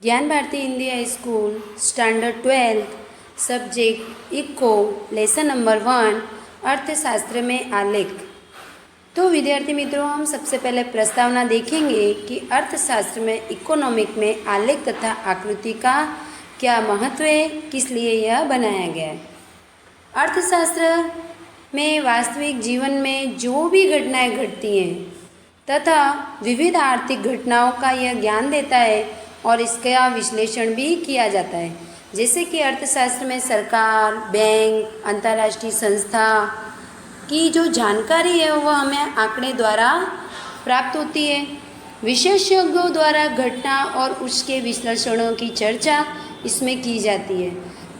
ज्ञान Bharati Hindi high school standard 12 subject eco lesson number 1 अर्थशास्त्र में आलेख। तो विद्यार्थी मित्रों, हम सबसे पहले प्रस्तावना देखेंगे कि अर्थशास्त्र में इकोनॉमिक में आलेख तथा आकृति का क्या महत्व है, किस लिए यह बनाया गया है। अर्थशास्त्र में वास्तविक जीवन में जो भी घटनाएं घटती हैं तथा विविध आर्थिक घटनाओं का यह ज्ञान देता है और इसका विश्लेषण भी किया जाता है। जैसे कि अर्थशास्त्र में सरकार, बैंक, अंतर्राष्ट्रीय संस्था की जो जानकारी है वह हमें आंकड़े द्वारा प्राप्त होती है। विशेषज्ञों द्वारा घटना और उसके विश्लेषणों की चर्चा इसमें की जाती है।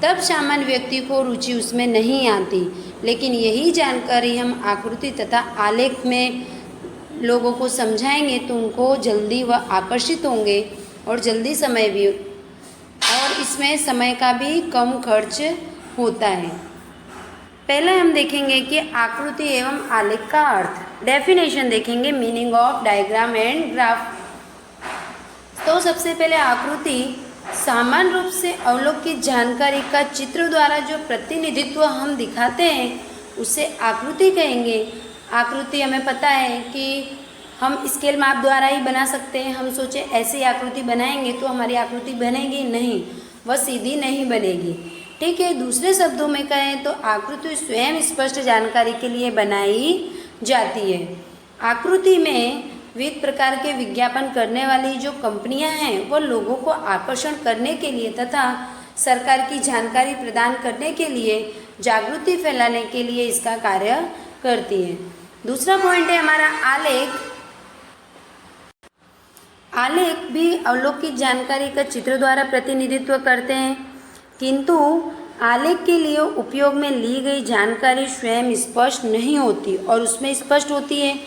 तब सामान्य व्यक्ति को रुचि उसमें नहीं आती, लेकिन यही जानकारी हम आकृति तथा आलेख में लोगों को समझाएंगे तो उनको जल्दी वह आकर्षित होंगे और जल्दी समय भी, और इसमें समय का भी कम खर्च होता है। पहले हम देखेंगे कि आकृति एवं आलेख का अर्थ। डेफिनेशन देखेंगे, meaning of diagram and graph. तो सबसे पहले आकृति सामान्य रूप से अवलोकित जानकारी का चित्र द्वारा जो प्रतिनिधित्व हम दिखाते हैं उसे आकृति कहेंगे। आकृति हमें पता है कि हम स्केल माप द्वारा ही बना सकते हैं। हम सोचे ऐसी आकृति बनाएंगे तो हमारी आकृति बनेगी नहीं, वह सीधी नहीं बनेगी। ठीक है, दूसरे शब्दों में कहें तो आकृति स्वयं स्पष्ट जानकारी के लिए बनाई जाती है। आकृति में विविध प्रकार के विज्ञापन करने वाली जो कंपनियां हैं वो लोगों को आकर्षण करने के लिए तथा सरकार की जानकारी प्रदान करने के लिए, जागृति फैलाने के लिए इसका कार्य करती है। दूसरा पॉइंट है हमारा आलेख। आलेख भी अवलोकित जानकारी का चित्र द्वारा प्रतिनिधित्व करते हैं, किंतु आलेख के लिए उपयोग में ली गई जानकारी स्वयं स्पष्ट नहीं होती और उसमें स्पष्ट होती है।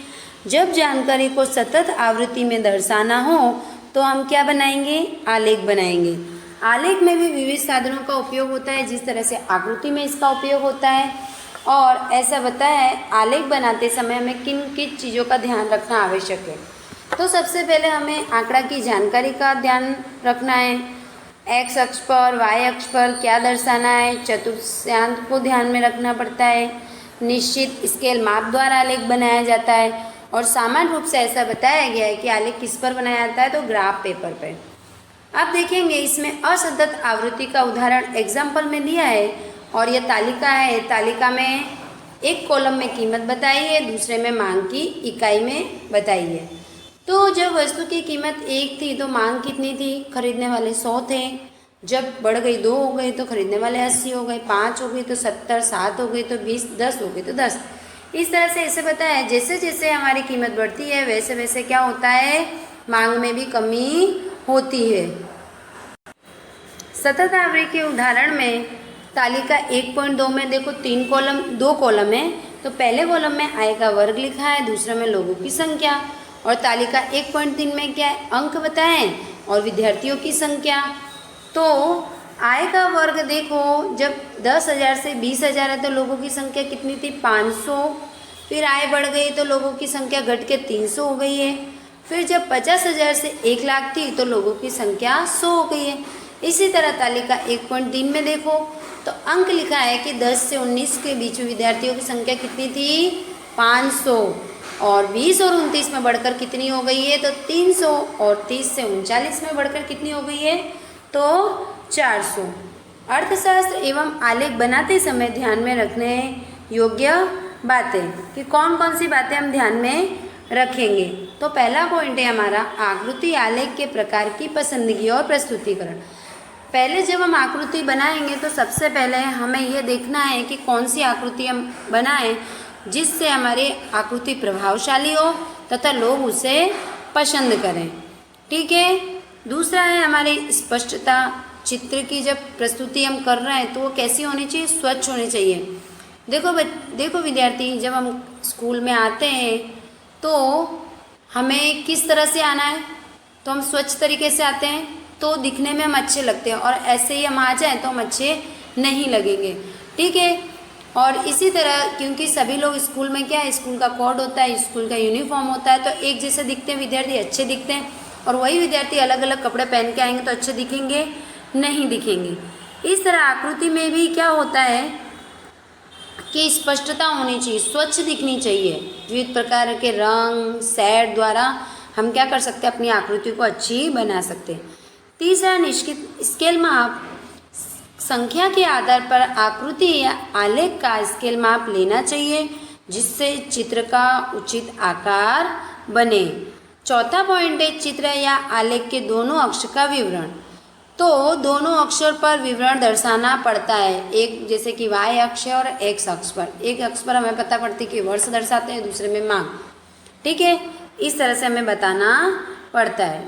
जब जानकारी को सतत आवृत्ति में दर्शाना हो तो हम क्या बनाएंगे? आलेख बनाएंगे। आलेख में भी विविध साधनों का उपयोग होता है, जिस तरह से आकृति में इसका उपयोग होता है। और ऐसा बताया है आलेख बनाते समय हमें किन किन चीज़ों का ध्यान रखना आवश्यक है। तो सबसे पहले हमें आंकड़ा की जानकारी का ध्यान रखना है। एक्स अक्ष पर, वाई अक्ष पर क्या दर्शाना है, चतुर्थांश को ध्यान में रखना पड़ता है। निश्चित स्केल माप द्वारा आलेख बनाया जाता है और सामान्य रूप से ऐसा बताया गया है कि आलेख किस पर बनाया जाता है, तो ग्राफ पेपर पर। अब देखेंगे इसमें असतत आवृत्ति का उदाहरण एग्जाम्पल में दिया है और यह तालिका है। तालिका में एक कॉलम में कीमत बताई है, दूसरे में मांग की इकाई में बताई है। तो जब वस्तु की कीमत 1 थी तो मांग कितनी थी? खरीदने वाले 100 थे। जब बढ़ गई 2 हो गई तो खरीदने वाले 80 हो गए, 5 हो गई तो 70, 7 हो गई तो 20, 10 हो गई तो 10। इस तरह से ऐसे बताया है जैसे जैसे हमारी कीमत बढ़ती है वैसे वैसे क्या होता है, मांग में भी कमी होती है। सतत आवृत्ति के उदाहरण में तालिका 1.2 में देखो 2 कॉलम है। तो पहले कॉलम में आय का वर्ग लिखा है, दूसरे में लोगों की संख्या, और तालिका 1.3 में क्या है, अंक बताएं और विद्यार्थियों की संख्या। तो आय का वर्ग देखो, जब 10,000 से 20,000 है तो लोगों की संख्या कितनी थी? 500। फिर आय बढ़ गई तो लोगों की संख्या घट के 300 हो गई है। फिर जब 50,000 से 1 लाख थी तो लोगों की संख्या 100 हो गई है। इसी तरह तालिका 1.3 में देखो तो अंक लिखा है कि 10 से 19 के बीच विद्यार्थियों की संख्या कितनी थी? 500। और 20 और 29 में बढ़कर कितनी हो गई है? तो 300। और 30 से 39 में बढ़कर कितनी हो गई है? तो 400। अर्थशास्त्र एवं आलेख बनाते समय ध्यान में रखने योग्य बातें कि कौन कौन सी बातें हम ध्यान में रखेंगे। तो पहला पॉइंट है हमारा आकृति आलेख के प्रकार की पसंदगी और प्रस्तुतिकरण। पहले जब हम आकृति बनाएंगे तो सबसे पहले हमें यह देखना है कि कौन सी आकृति हम बनाएं जिससे हमारी आकृति प्रभावशाली हो तथा लोग उसे पसंद करें। ठीक है। दूसरा है हमारी स्पष्टता। चित्र की जब प्रस्तुति हम कर रहे हैं तो वो कैसी होनी चाहिए? स्वच्छ होनी चाहिए। देखो विद्यार्थी, जब हम स्कूल में आते हैं तो हमें किस तरह से आना है? तो हम स्वच्छ तरीके से आते हैं तो दिखने में हम अच्छे लगते हैं, और ऐसे ही हम आ जाएं तो हम अच्छे नहीं लगेंगे। ठीक है। और इसी तरह क्योंकि सभी लोग स्कूल में क्या है, स्कूल का कोड होता है, स्कूल का यूनिफॉर्म होता है, तो एक जैसे दिखते हैं विद्यार्थी, अच्छे दिखते हैं। और वही विद्यार्थी अलग अलग कपड़े पहन के आएंगे तो अच्छे दिखेंगे? नहीं दिखेंगे। इस तरह आकृति में भी क्या होता है कि स्पष्टता होनी चाहिए, स्वच्छ दिखनी चाहिए। विविध प्रकार के रंग सेट द्वारा हम क्या कर सकते हैं, अपनी आकृति को अच्छी बना सकते हैं। तीसरा, निश्चित स्केल माप। संख्या के आधार पर आकृति या आलेख का स्केल माप लेना चाहिए जिससे चित्र का उचित आकार बने। चौथा पॉइंट है चित्र या आलेख के दोनों अक्ष का विवरण। तो दोनों अक्षर पर विवरण दर्शाना पड़ता है, एक जैसे कि y अक्ष और x अक्ष पर। एक अक्ष पर हमें पता पड़ती है कि वर्ष दर्शाते हैं, दूसरे में माह, ठीक है। इस तरह से हमें बताना पड़ता है।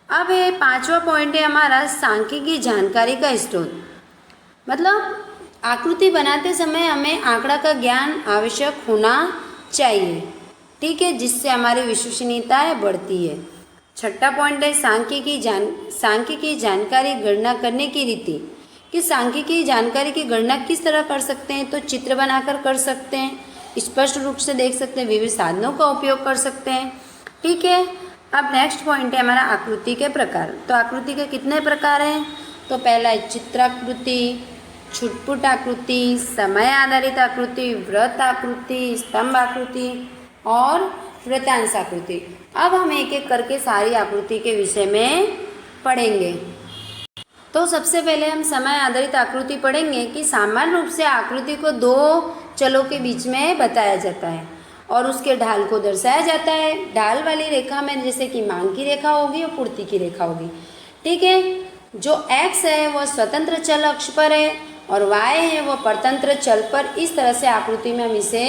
अब ये पांचवा पॉइंट है हमारा सांख्यिकी जानकारी का स्रोत। मतलब आकृति बनाते समय हमें आंकड़ा का ज्ञान आवश्यक होना चाहिए, ठीक है, जिससे हमारी विश्वसनीयता बढ़ती है। छठा पॉइंट है सांख्यिकी जानकारी गणना करने की रीति। कि सांख्यिकी जानकारी की गणना किस तरह कर सकते हैं, तो चित्र बनाकर कर सकते हैं, स्पष्ट रूप से देख सकते हैं, विविध साधनों का उपयोग कर सकते हैं, ठीक है। अब नेक्स्ट पॉइंट है हमारा आकृति के प्रकार। तो आकृति के कितने प्रकार हैं, तो पहला है चित्राकृति, छुटपुट आकृति, समय आधारित आकृति, वृत्त आकृति, स्तंभ आकृति और वृत्तांश आकृति। अब हम एक एक करके सारी आकृति के विषय में पढ़ेंगे। तो सबसे पहले हम समय आधारित आकृति पढ़ेंगे कि सामान्य रूप से आकृति को दो चलों के बीच में बताया जाता है और उसके ढाल को दर्शाया जाता है। ढाल वाली रेखा में जैसे कि मांग की रेखा होगी और पूर्ति की रेखा होगी, ठीक है। जो x है वह स्वतंत्र चल अक्ष पर है और y है वह परतंत्र चल पर। इस तरह से आकृति में हम इसे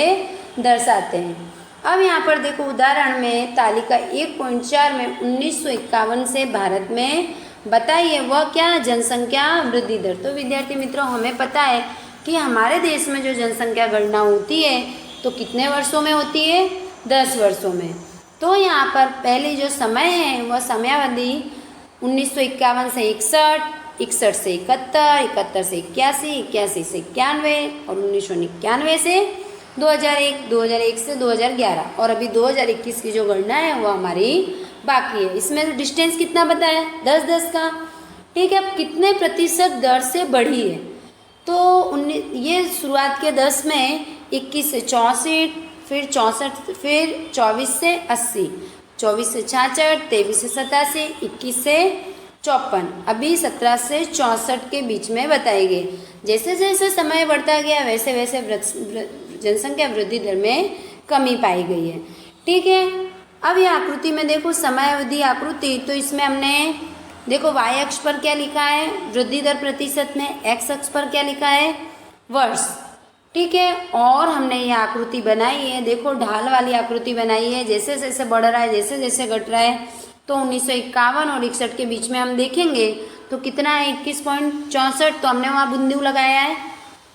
दर्शाते हैं। अब यहाँ पर देखो उदाहरण में तालिका 1.4 में 1951 से भारत में बताइए वह क्या जनसंख्या वृद्धि दर। तो विद्यार्थी मित्रों हमें पता है कि हमारे देश में जो जनसंख्या गणना होती है तो कितने वर्षों में होती है, 10 वर्षों में। तो यहाँ पर पहले जो समय है वह समयावधि 1951 से 61, 61 से 71, 71 से 81, 81 से 91 और 1991 से 2001, 2001 से 2011 और अभी 2021 की जो गणना है वो हमारी बाकी है। इसमें डिस्टेंस कितना बताया, 10-10 का, ठीक है। अब कितने प्रतिशत दर से बढ़ी है, तो ये शुरुआत के 10 में 21 से 64, फिर 64, फिर 24 से 80, 24 से 66, 23 से 87, 21 से 54, अभी 17 से 64 के बीच में बताए गए। जैसे जैसे समय बढ़ता गया वैसे वैसे जनसंख्या वृद्धि दर में कमी पाई गई है, ठीक है। अब ये आकृति में देखो समयावधि आकृति, तो इसमें हमने देखो y अक्ष पर क्या लिखा है, वृद्धि दर प्रतिशत में, x अक्ष पर क्या लिखा है, वर्ष, ठीक है। और हमने ये आकृति बनाई है, देखो ढाल वाली आकृति बनाई है। जैसे जैसे बढ़ रहा है, जैसे जैसे घट रहा है, तो 1951 और 61 के बीच में हम देखेंगे तो कितना है, 21.64, तो हमने वहाँ बिंदु लगाया है।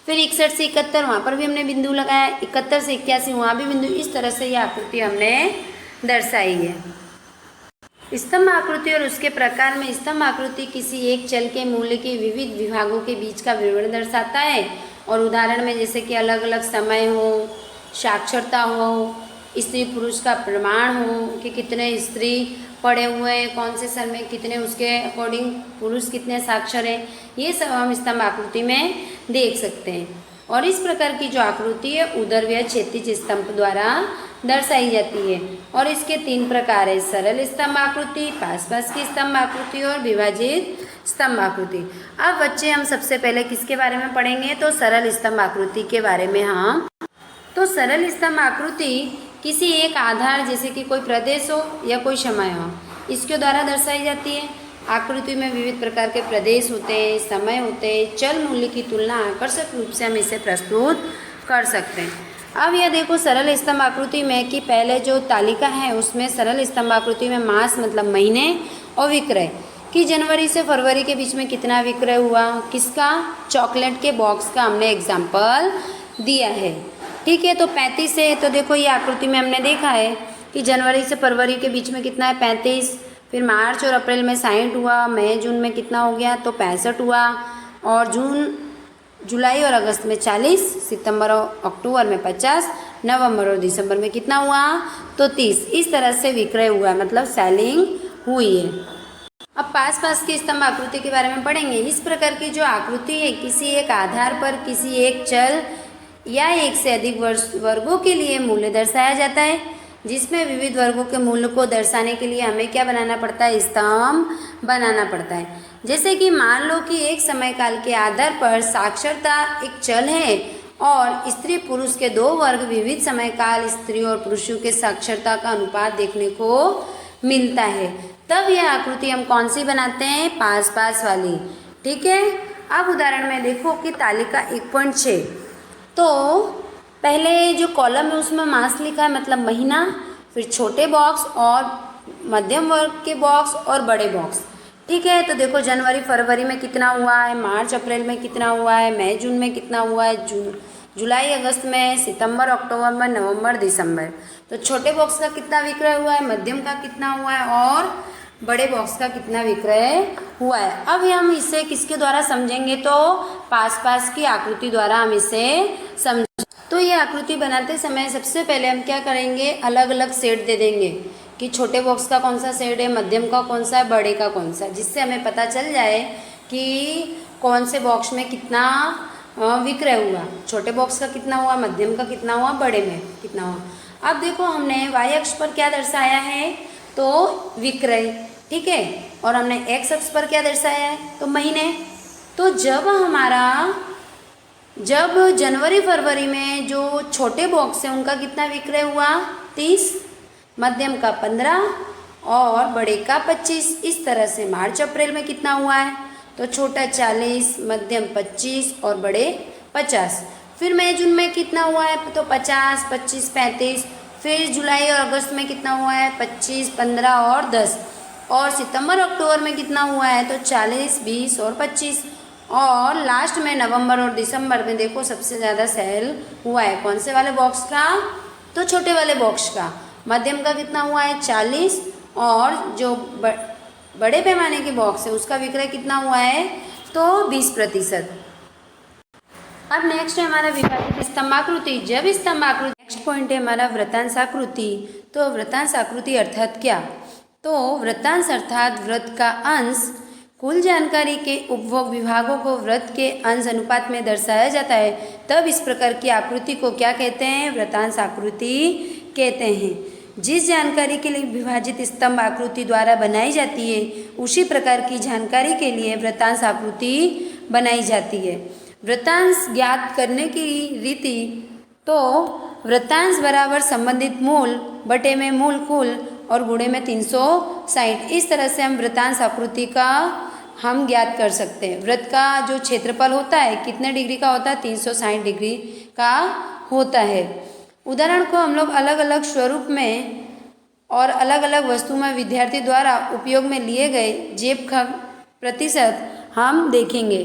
फिर 61 से 71 वहाँ पर भी हमने बिंदु लगाया है, 71 से 81 वहाँ भी बिंदु। इस तरह से ये आकृति हमने दर्शाई है। स्तंभ आकृति और उसके प्रकार में स्तंभ आकृति किसी एक चल के मूल्य के विविध विभागों के बीच का विवरण दर्शाता है। और उदाहरण में जैसे कि अलग अलग समय हो, साक्षरता हो, स्त्री पुरुष का प्रमाण हो कि कितने स्त्री पढ़े हुए हैं, कौन से सन में कितने, उसके अकॉर्डिंग पुरुष कितने साक्षर हैं, ये सब हम स्तंभ आकृति में देख सकते हैं। और इस प्रकार की जो आकृति है ऊर्ध्वाधर क्षैतिज स्तंभ द्वारा दर्शाई जाती है। और इसके 3 प्रकार है, सरल स्तंभ आकृति, पास पास की स्तंभ आकृति और विभाजित स्तंभ आकृति। अब बच्चे हम सबसे पहले किसके बारे में पढ़ेंगे, तो सरल स्तंभ आकृति के बारे में। हाँ, तो सरल स्तंभ आकृति किसी एक आधार जैसे कि कोई प्रदेश हो या कोई समय हो, इसके द्वारा दर्शाई जाती है। आकृति में विविध प्रकार के प्रदेश होते हैं, समय होते हैं, चल मूल्य की तुलना आकर्षक रूप से हम इसे प्रस्तुत कर सकते हैं। अब यह देखो सरल स्तंभ आकृति में कि पहले जो तालिका है उसमें सरल स्तंभ आकृति में मास मतलब महीने और विक्रय कि जनवरी से फरवरी के बीच में कितना विक्रय हुआ, किसका, चॉकलेट के बॉक्स का हमने एग्जाम्पल दिया है, ठीक है। तो 35 है, तो देखो ये आकृति में हमने देखा है कि जनवरी से फरवरी के बीच में कितना है, 35। फिर मार्च और अप्रैल में 60 हुआ, मई जून में कितना हो गया, तो 65 हुआ। और जून जुलाई और अगस्त में 40, सितंबर और अक्टूबर में 50, नवंबर और दिसंबर में कितना हुआ, तो 30। इस तरह से विक्रय हुआ है, मतलब सेलिंग हुई है। अब पास पास की स्तंभ आकृति के बारे में पढ़ेंगे। इस प्रकार की जो आकृति है किसी एक आधार पर किसी एक चल या एक से अधिक वर्गों के लिए मूल्य दर्शाया जाता है, जिसमें विविध वर्गों के मूल्य को दर्शाने के लिए हमें क्या बनाना पड़ता है, स्तंभ बनाना पड़ता है। जैसे कि मान लो कि एक समय काल के आधार पर साक्षरता एक चल है और स्त्री पुरुष के दो वर्ग विविध समय काल स्त्री और पुरुषों के साक्षरता का अनुपात देखने को मिलता है, तब यह आकृति हम कौन सी बनाते हैं, पास पास वाली। ठीक है। अब उदाहरण में देखो कि तालिका 1.6, तो पहले जो कॉलम है उसमें मास लिखा है, मतलब महीना, फिर छोटे बॉक्स और मध्यम वर्ग के बॉक्स और बड़े बॉक्स। ठीक है। तो देखो जनवरी फरवरी में कितना हुआ है, मार्च अप्रैल में कितना हुआ है, मई जून में कितना हुआ है, जुलाई अगस्त में, सितंबर अक्टूबर में, नवंबर दिसंबर। तो छोटे बॉक्स का कितना विक्रय हुआ है, मध्यम का कितना हुआ है और बड़े बॉक्स का कितना विक्रय हुआ है। अब हम इसे किसके द्वारा समझेंगे, तो पास पास की आकृति द्वारा हम इसे समझ। तो ये आकृति बनाते समय सबसे पहले हम क्या करेंगे, अलग अलग सेट दे देंगे कि छोटे बॉक्स का कौन सा सेट है, मध्यम का कौन सा है, बड़े का कौन सा, जिससे हमें पता चल जाए कि कौन से बॉक्स में कितना विक्रय हुआ, छोटे बॉक्स का कितना हुआ, मध्यम का कितना हुआ, बड़े में कितना हुआ। अब देखो हमने वाई अक्ष पर क्या दर्शाया है, तो विक्रय। ठीक है। और हमने एक्स अक्ष पर क्या दर्शाया है, तो महीने। तो जब जनवरी फरवरी में जो छोटे बॉक्स है उनका कितना विक्रय हुआ, 30, मध्यम का 15 और बड़े का 25। इस तरह से मार्च अप्रैल में कितना हुआ है, तो छोटा 40, मध्यम 25 और बड़े 50। फिर मई जून में कितना हुआ है, तो 50, 25, 35। फिर जुलाई और अगस्त में कितना हुआ है, 25, 15 और 10। और सितंबर अक्टूबर में कितना हुआ है, तो 40, 20 और 25। और लास्ट में नवंबर और दिसंबर में देखो सबसे ज़्यादा सेल हुआ है कौन से वाले बॉक्स का, तो छोटे वाले बॉक्स का। मध्यम का कितना हुआ है, 40 और जो बड़े पैमाने के बॉक्स है उसका विक्रय कितना हुआ है, तो 20%। अब नेक्स्ट है हमारा विभाजित स्तंभाकृति। जब स्तंभाकृति, नेक्स्ट पॉइंट है हमारा वृत्तांश आकृति। तो वृत्तांश आकृति अर्थात क्या, तो वृत्तांश अर्थात वृत्त का अंश कुल जानकारी के उपभोग विभागों को वृत्त के अंश अनुपात में दर्शाया जाता है, तब इस प्रकार की आकृति को क्या कहते हैं, वृत्तांश आकृति कहते हैं। जिस जानकारी के लिए विभाजित स्तंभ आकृति द्वारा बनाई जाती है उसी प्रकार की जानकारी के लिए वृत्तांश आकृति बनाई जाती है। वृत्तांश ज्ञात करने की रीति, तो वृत्तांश बराबर संबंधित मूल बटे में मूल कुल और गुणे में 360। इस तरह से हम वृत्तांश आकृति का हम ज्ञात कर सकते हैं। वृत्त का जो क्षेत्रफल होता है कितने डिग्री का होता है, 360 डिग्री का होता है। उदाहरण को हम लोग अलग अलग स्वरूप में और अलग अलग वस्तु में विद्यार्थी द्वारा उपयोग में लिए गए जेब का प्रतिशत हम देखेंगे।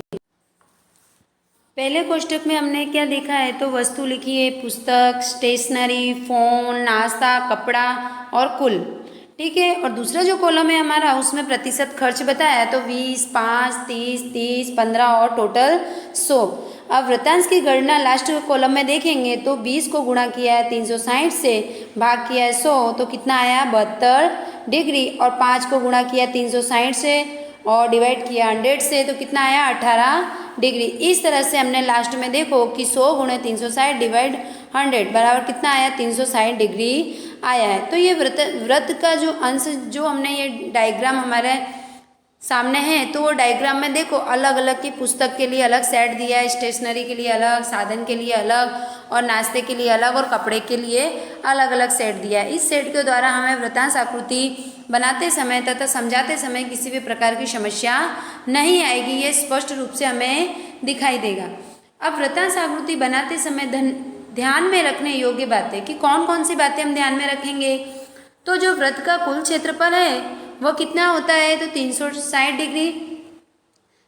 पहले कोष्टक में हमने क्या देखा है, तो वस्तु लिखी है पुस्तक, स्टेशनरी, फ़ोन, नाश्ता, कपड़ा और कुल। ठीक है। और दूसरा जो कॉलम है हमारा उसमें प्रतिशत खर्च बताया है, तो 20, 5, 30, 15 और टोटल 100। अब वृत्तांश की गणना लास्ट कॉलम में देखेंगे तो 20 को गुणा किया है 360 से, भाग किया है 100 तो कितना आया 72 डिग्री, और 5 को गुणा किया 360 से और डिवाइड किया 100 से तो कितना आया 18 डिग्री। इस तरह से हमने लास्ट में देखो कि 100 गुणे 360 डिवाइड 100 बराबर कितना आया 360 डिग्री आया है। तो ये वृत्त का जो अंश जो हमने ये डायग्राम हमारे सामने है, तो वो डायग्राम में देखो अलग अलग की पुस्तक के लिए अलग सेट दिया है, स्टेशनरी के लिए अलग, साधन के लिए अलग और नाश्ते के लिए अलग और कपड़े के लिए अलग अलग सेट दिया है। इस सेट के द्वारा हमें वृत्तांश आकृति बनाते समय तथा समझाते समय किसी भी प्रकार की समस्या नहीं आएगी, ये स्पष्ट रूप से हमें दिखाई देगा। अब वृत्तांश आकृति बनाते समय ध्यान में रखने योग्य बातें कि कौन कौन सी बातें हम ध्यान में रखेंगे, तो जो वृत्त का कुल क्षेत्रफल है वह कितना होता है, तो 360 डिग्री।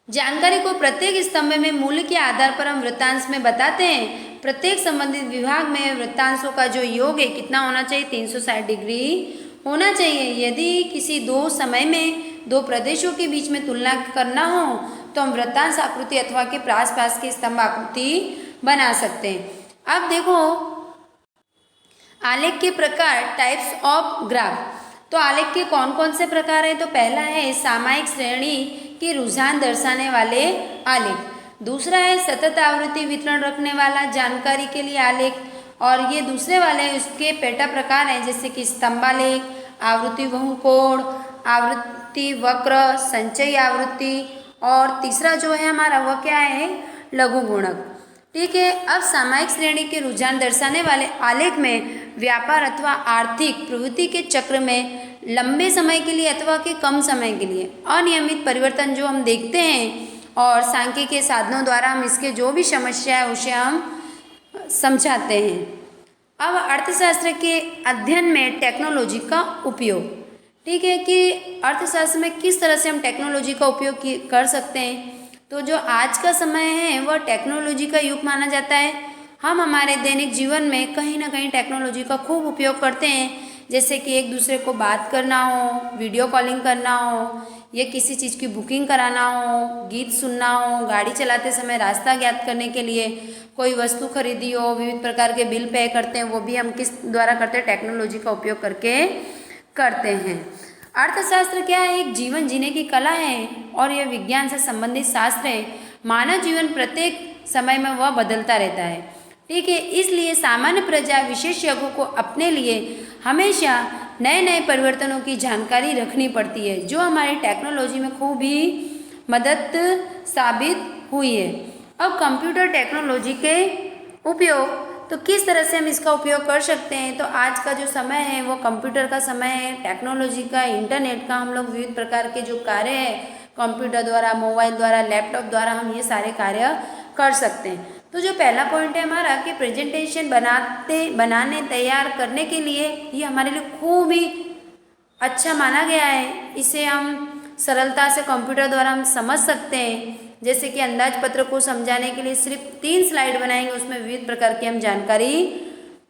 जानकारी को प्रत्येक स्तंभ में मूल्य के आधार पर हम वृत्तांश में बताते हैं। प्रत्येक संबंधित विभाग में वृत्तांशों का जो योग है कितना होना चाहिए, 360 डिग्री होना चाहिए। यदि किसी दो समय में दो प्रदेशों के बीच में तुलना करना हो तो हम वृत्तांश आकृति अथवा के पास पास की स्तंभ आकृति बना सकते हैं। अब देखो आलेख के प्रकार, टाइप्स ऑफ ग्राफ। तो आलेख के कौन कौन से प्रकार हैं? तो पहला है सामयिक श्रेणी के रुझान दर्शाने वाले आलेख। दूसरा है सतत आवृत्ति वितरण रखने वाला जानकारी के लिए आलेख, और ये दूसरे वाले उसके पेटा प्रकार हैं, जैसे कि स्तंभालेख, आवृत्ति बहुकोण, आवृत्ति वक्र, संचयी आवृत्ति, और तीसरा जो है हमारा वह क्या है? लघु गुणक। ठीक है। अब सामयिक श्रेणी के रुझान दर्शाने वाले आलेख में व्यापार अथवा आर्थिक प्रवृत्ति के चक्र में लंबे समय के लिए अथवा के कम समय के लिए अनियमित परिवर्तन जो हम देखते हैं, और सांख्यिकी के साधनों द्वारा हम इसके जो भी समस्या है उसे हम समझाते हैं। अब अर्थशास्त्र के अध्ययन में टेक्नोलॉजी का उपयोग। ठीक है, कि अर्थशास्त्र में किस तरह से हम टेक्नोलॉजी का उपयोग कर सकते हैं। तो जो आज का समय है वह टेक्नोलॉजी का युग माना जाता है। हम हमारे दैनिक जीवन में कहीं ना कहीं टेक्नोलॉजी का खूब उपयोग करते हैं, जैसे कि एक दूसरे को बात करना हो, वीडियो कॉलिंग करना हो, या किसी चीज़ की बुकिंग कराना हो, गीत सुनना हो, गाड़ी चलाते समय रास्ता ज्ञात करने के लिए, कोई वस्तु खरीदी हो, विविध प्रकार के बिल पे करते हैं, वो भी हम किस द्वारा करते हैं? टेक्नोलॉजी का उपयोग करके करते हैं। अर्थशास्त्र क्या है? एक जीवन जीने की कला है, और यह विज्ञान से संबंधित शास्त्र है। मानव जीवन प्रत्येक समय में वह बदलता रहता है। ठीक है, इसलिए सामान्य प्रजा विशेषज्ञों को अपने लिए हमेशा नए नए परिवर्तनों की जानकारी रखनी पड़ती है, जो हमारी टेक्नोलॉजी में खूब ही मदद साबित हुई है। अब कंप्यूटर टेक्नोलॉजी के उपयोग, तो किस तरह से हम इसका उपयोग कर सकते हैं? तो आज का जो समय है वो कंप्यूटर का समय है, टेक्नोलॉजी का, इंटरनेट का। हम लोग विविध प्रकार के जो कार्य हैं कंप्यूटर द्वारा, मोबाइल द्वारा, लैपटॉप द्वारा हम ये सारे कार्य कर सकते हैं। तो जो पहला पॉइंट है हमारा कि प्रेजेंटेशन बनाने तैयार करने के लिए ये हमारे लिए खूब ही अच्छा माना गया है। इसे हम सरलता से कंप्यूटर द्वारा हम समझ सकते हैं। जैसे कि अंदाज पत्र को समझाने के लिए सिर्फ 3 स्लाइड बनाएंगे, उसमें विविध प्रकार की हम जानकारी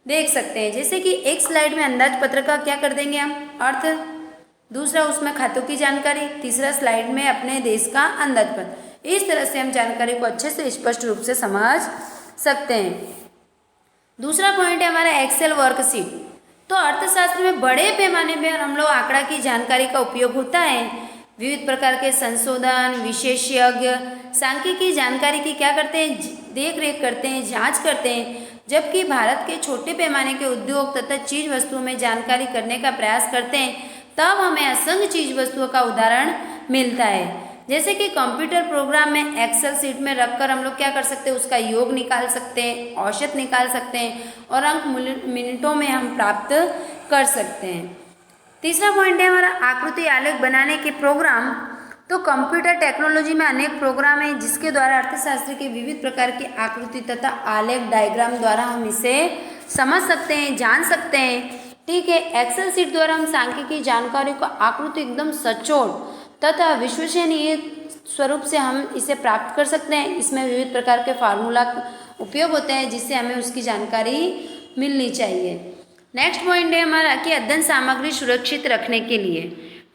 देख सकते हैं। जैसे कि एक स्लाइड में अंदाज पत्र का क्या कर देंगे हम? अर्थ, दूसरा उसमें खातों की जानकारी, तीसरा स्लाइड में अपने देश का अंदाज पत्र। इस तरह से हम जानकारी को अच्छे से स्पष्ट रूप से समझ सकते हैं। दूसरा पॉइंट है हमारा एक्सेल वर्कशीट। तो अर्थशास्त्र में बड़े पैमाने पर हम लोग आंकड़ा की जानकारी का उपयोग होता है। विविध प्रकार के संशोधन विशेषज्ञ सांख्यिकी जानकारी की क्या करते हैं? देख रेख करते हैं, जांच करते हैं। जबकि भारत के छोटे पैमाने के उद्योग तथा चीज वस्तुओं में जानकारी करने का प्रयास करते हैं, तब हमें असंख्य चीज वस्तुओं का उदाहरण मिलता है। जैसे कि कंप्यूटर प्रोग्राम में एक्सेल शीट में रखकर हम लोग क्या कर सकते हैं? उसका योग निकाल सकते हैं, औसत निकाल सकते हैं, और अंक मिनटों में हम प्राप्त कर सकते हैं। तीसरा पॉइंट है हमारा आकृति आलेख बनाने के प्रोग्राम। तो कंप्यूटर टेक्नोलॉजी में अनेक प्रोग्राम हैं जिसके द्वारा अर्थशास्त्र के विविध प्रकार की आकृति तथा आलेख डायग्राम द्वारा हम इसे समझ सकते हैं, जान सकते हैं। ठीक है, एक्सेल शीट द्वारा हम सांख्यिकी जानकारी को आकृति एकदम सचोट तथा विश्वसनीय स्वरूप से हम इसे प्राप्त कर सकते हैं। इसमें विविध प्रकार के फार्मूला उपयोग होते हैं जिससे हमें उसकी जानकारी मिलनी चाहिए। नेक्स्ट पॉइंट है हमारा कि अध्ययन सामग्री सुरक्षित रखने के लिए।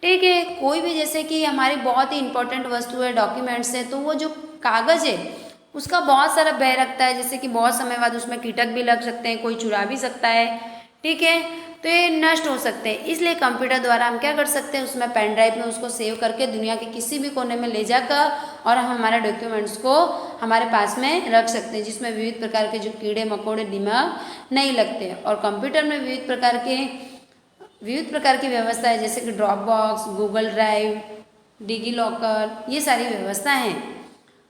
ठीक है, कोई भी जैसे कि हमारी बहुत ही इंपॉर्टेंट वस्तु है, डॉक्यूमेंट्स है, तो वो जो कागज़ है उसका बहुत सारा भय रखता है, जैसे कि बहुत समय बाद उसमें कीटक भी लग सकते हैं, कोई चुरा भी सकता है। ठीक है, तो ये नष्ट हो सकते हैं। इसलिए कंप्यूटर द्वारा हम क्या कर सकते हैं? उसमें पेन ड्राइव में उसको सेव करके दुनिया के किसी भी कोने में ले जाकर और हम हमारे डॉक्यूमेंट्स को हमारे पास में रख सकते हैं, जिसमें विविध प्रकार के जो कीड़े मकोड़े दिमाग नहीं लगते। और कंप्यूटर में विविध प्रकार की व्यवस्था है, जैसे कि drop box, Google drive, digi locker, ये सारी व्यवस्था हैं।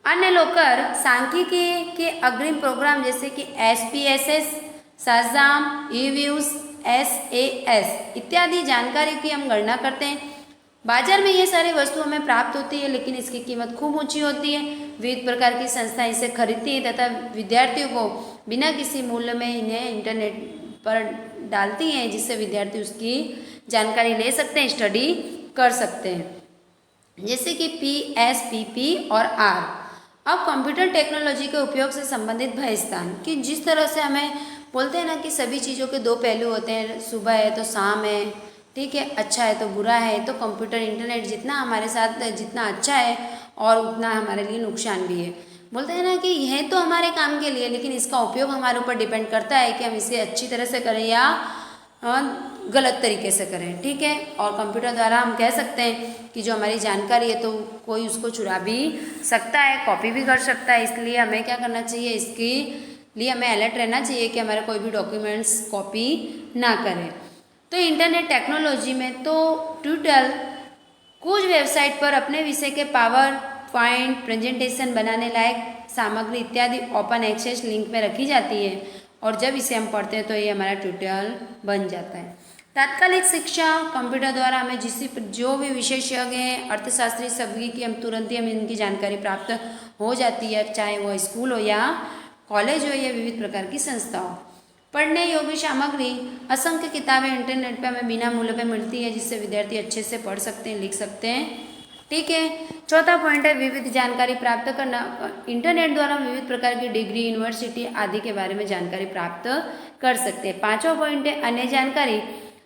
अन्य लॉकर सांख्यिकी के अग्रिम प्रोग्राम जैसे कि SPSS, साजाम, ईव्यूज, SAS इत्यादि जानकारी की हम गणना करते हैं। बाजार में ये सारी वस्तु हमें प्राप्त होती है, लेकिन इसकी कीमत खूब ऊंची होती है। विविध प्रकार की संस्थाएं इसे खरीदती है तथा विद्यार्थियों को बिना किसी मूल्य में इन्हें इंटरनेट पर डालती हैं, जिससे विद्यार्थी उसकी जानकारी ले सकते हैं, स्टडी कर सकते हैं। जैसे कि PSPP और R। अब कंप्यूटर टेक्नोलॉजी के उपयोग से संबंधित भय स्थान, कि जिस तरह से हमें बोलते हैं ना कि सभी चीज़ों के 2 पहलू होते हैं, सुबह है तो शाम है, ठीक है, अच्छा है तो बुरा है। तो कंप्यूटर इंटरनेट जितना हमारे साथ जितना अच्छा है और उतना हमारे लिए नुकसान भी है। बोलते हैं ना कि यह तो हमारे काम के लिए, लेकिन इसका उपयोग हमारे ऊपर डिपेंड करता है कि हम इसे अच्छी तरह से करें या गलत तरीके से करें, ठीक है। और कंप्यूटर द्वारा हम कह सकते हैं कि जो हमारी जानकारी है तो कोई उसको चुरा भी सकता है, कॉपी भी कर सकता है। इसलिए हमें क्या करना चाहिए, इसके लिए हमें अलर्ट रहना चाहिए कि हमारे कोई भी डॉक्यूमेंट्स कॉपी ना करें। तो इंटरनेट टेक्नोलॉजी में तो ट्यूटोरियल कुछ वेबसाइट पर अपने विषय के पावर पॉइंट प्रेजेंटेशन बनाने लायक सामग्री इत्यादि ओपन एक्सेस लिंक में रखी जाती है, और जब इसे हम पढ़ते हैं तो ये हमारा ट्यूटोरियल बन जाता है। तात्कालिक शिक्षा कंप्यूटर द्वारा हमें जो भी विशेषज्ञ हैं अर्थशास्त्री सभी की हम तुरंत ही हमें इनकी जानकारी प्राप्त हो जाती है, चाहे वह स्कूल हो या कॉलेज हो या विविध प्रकार की संस्था हो। पढ़ने योग्य सामग्री असंख्य किताबें इंटरनेट पे हमें बिना मूल्य पे मिलती है, जिससे विद्यार्थी अच्छे से पढ़ सकते हैं, लिख सकते हैं, ठीक है। चौथा पॉइंट है विविध जानकारी प्राप्त करना। इंटरनेट द्वारा हम विविध प्रकार की डिग्री, यूनिवर्सिटी आदि के बारे में जानकारी प्राप्त कर सकते हैं। पांचवा पॉइंट है अन्य जानकारी।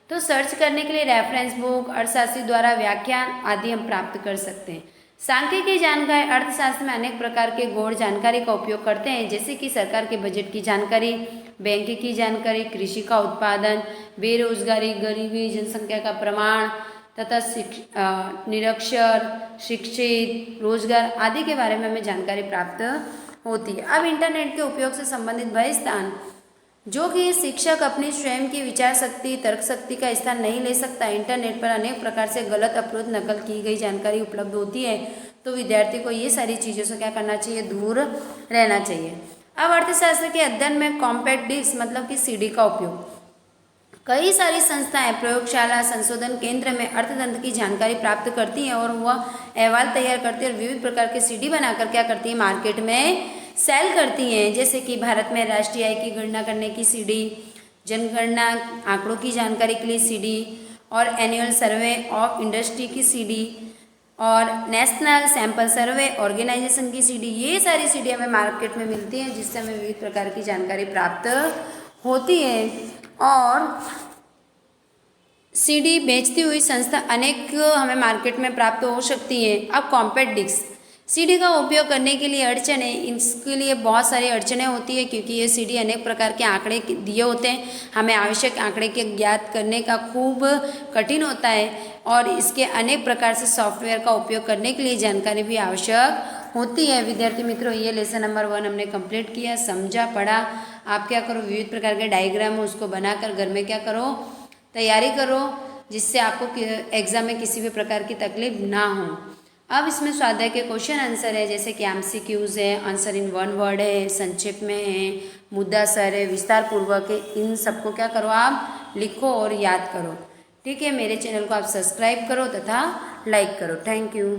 तो सर्च करने के लिए रेफरेंस बुक, अर्थशास्त्री द्वारा व्याख्यान आदि हम प्राप्त कर सकते हैं। सांख्यिकी जानकारी अर्थशास्त्र में अनेक प्रकार के गौण जानकारी का उपयोग करते हैं, जैसे कि सरकार के बजट की जानकारी, बैंक की जानकारी, कृषि का उत्पादन, बेरोजगारी, गरीबी, जनसंख्या का प्रमाण तथा निरक्षर, शिक्षित, रोजगार आदि के बारे में हमें जानकारी प्राप्त होती है। अब इंटरनेट के उपयोग से संबंधित वह स्थान जो कि शिक्षक अपनी स्वयं की विचार शक्ति, तर्क शक्ति का स्थान नहीं ले सकता। इंटरनेट पर अनेक प्रकार से गलत अपलोड नकल की गई जानकारी उपलब्ध होती है, तो विद्यार्थी को ये सारी चीज़ों से क्या करना चाहिए, दूर रहना चाहिए। अब अर्थशास्त्र के अध्ययन में कॉम्पैक्ट डिस्क मतलब कि सीडी का उपयोग। कई सारी संस्थाएं प्रयोगशाला, संशोधन केंद्र में अर्थतंत्र की जानकारी प्राप्त करती हैं और वह अहवाल तैयार करती है और विविध प्रकार के सीडी बनाकर क्या करती है, मार्केट में सेल करती हैं। जैसे कि भारत में राष्ट्रीय आय की गणना करने की सीडी, जनगणना आंकड़ों की जानकारी के लिए सीडी, और एनुअल सर्वे ऑफ इंडस्ट्री की सीडी, और नेशनल सैंपल सर्वे ऑर्गेनाइजेशन की सीडी। ये सारी सीडी हमें मार्केट में मिलती हैं, जिससे हमें विविध प्रकार की जानकारी प्राप्त होती है। और सीडी बेचती हुई संस्था अनेक हमें मार्केट में प्राप्त हो सकती है। अब कॉम्पैक्ट डिस्क सीडी का उपयोग करने के लिए अड़चने, इसके लिए बहुत सारी अड़चने होती है, क्योंकि ये सीडी अनेक प्रकार के आंकड़े दिए होते हैं, हमें आवश्यक आंकड़े के ज्ञात करने का खूब कठिन होता है, और इसके अनेक प्रकार से सॉफ्टवेयर का उपयोग करने के लिए जानकारी भी आवश्यक होती है। विद्यार्थी मित्रों, ये लेसन नंबर 1 हमने कंप्लीट किया, समझा, पढ़ा। आप क्या करो, विविध प्रकार के डायग्राम हो उसको बनाकर घर में क्या करो, तैयारी करो, जिससे आपको एग्जाम में किसी भी प्रकार की तकलीफ ना हो। अब इसमें स्वाध्याय के क्वेश्चन आंसर है, जैसे कि एमसीक्यूज है, आंसर इन 1 वर्ड है, संक्षेप में है, मुद्दा सर है, विस्तार पूर्वक है। इन सबको क्या करो, आप लिखो और याद करो, ठीक है। मेरे चैनल को आप सब्सक्राइब करो तथा लाइक करो। Thank you.